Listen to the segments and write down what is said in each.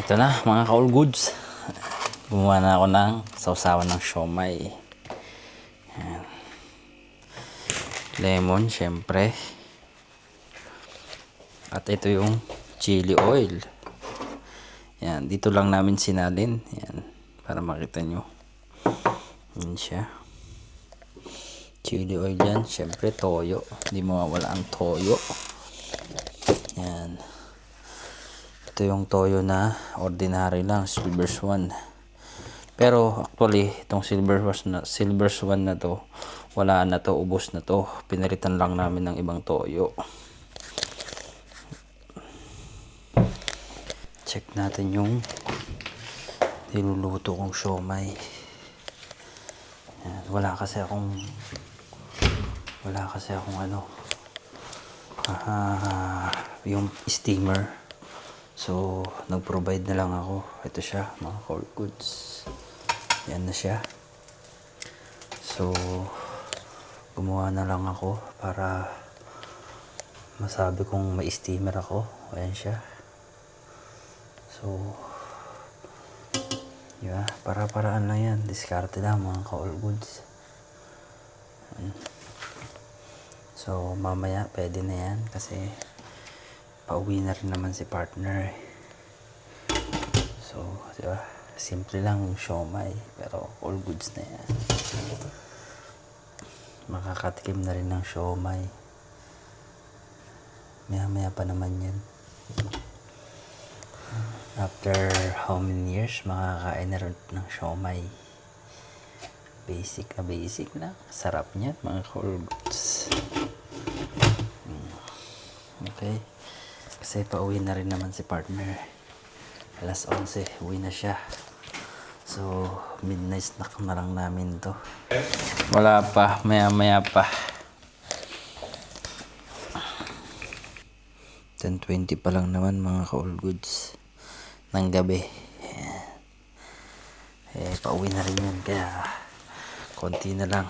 Ito na mga ka-all goods. Gumawa na ako ng sausawan ng siomai. Ayan. Lemon syempre. At ito yung chili oil. Ayan, dito lang namin sinalin. Ayan, para makita nyo. Ayan siya. Chili oil yan. Syempre toyo. Hindi mawawala ang toyo. Ayan. Ito yung toyo na ordinary lang, Silver Swan. Pero actually, itong Silver Swan na to, wala na to, ubos na to. Pinalitan lang namin ng ibang toyo. Check natin yung niluluto kong siomai. Ayan, wala kasi akong yung steamer. So, nag-provide na lang ako. Ito siya, mga all goods. Yan na siya. So, gumawa na lang ako para masabi kong may steamer ako. Ayan siya. So, diba? Para-paraan lang yan. Diskarte lang, mga all goods. Ayan. So, mamaya pwede na yan kasi pauwi na rin naman si partner. So, diba? Simple lang yung siomai, pero all goods na yan. Makakatikim na rin ng siomai. Maya-maya pa naman yan. After how many years, makakain na rin ng siomai. Basic na. Sarap niya, mga all goods. Okay. Kasi pauwi na rin naman si partner. Alas 11, uwi na siya. So, midnight snack na lang namin to. Wala pa, maya pa. 10:20 pa lang naman mga ka-all goods ng gabi. Pauwi na rin yun, kaya konti na lang.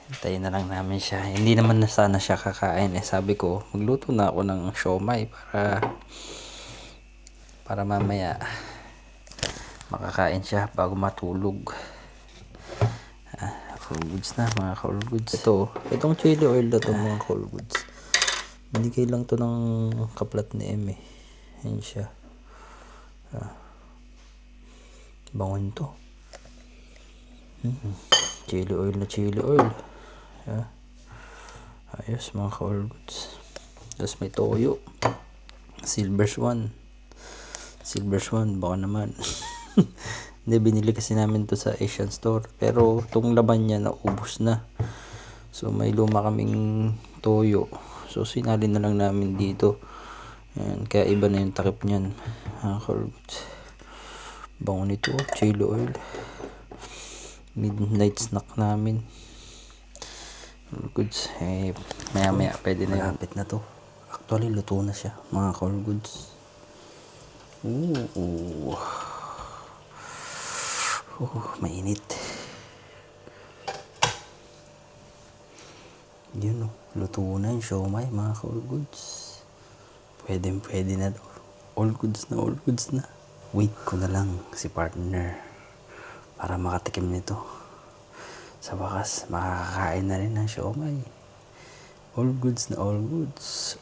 Hintayin na lang namin siya. Hindi naman na sana siya kakain. Sabi ko, magluto na ako ng siomai para mamaya makakain siya bago matulog. All goods na, mga ka-all goods. Itong chili oil na to, mga ka-all goods. Binigay lang to ng kaplat ni M eh. Ayan siya. Bangon to. Chili oil na chili oil. Ayos, mga ka-all goods. Tapos may toyo. Silver Swan, baka naman. Hindi, binili kasi namin to sa Asian store. Pero itong laman niya naubos na. So may luma kaming toyo. So sinalin na lang namin dito. Ayan, kaya iba na yung takip niyan. Bango nito, chili oil. Midnight snack namin. All goods. Maya pwede na. Malapit na to. Actually, luto na siya, mga all goods. Mainit. Yun luto na yung siomai, mga all goods. Pwede na to. All goods na. Wait ko na lang si partner para makatikim nito. Sa wakas, makakakain na rin ng siomai. All goods na all goods.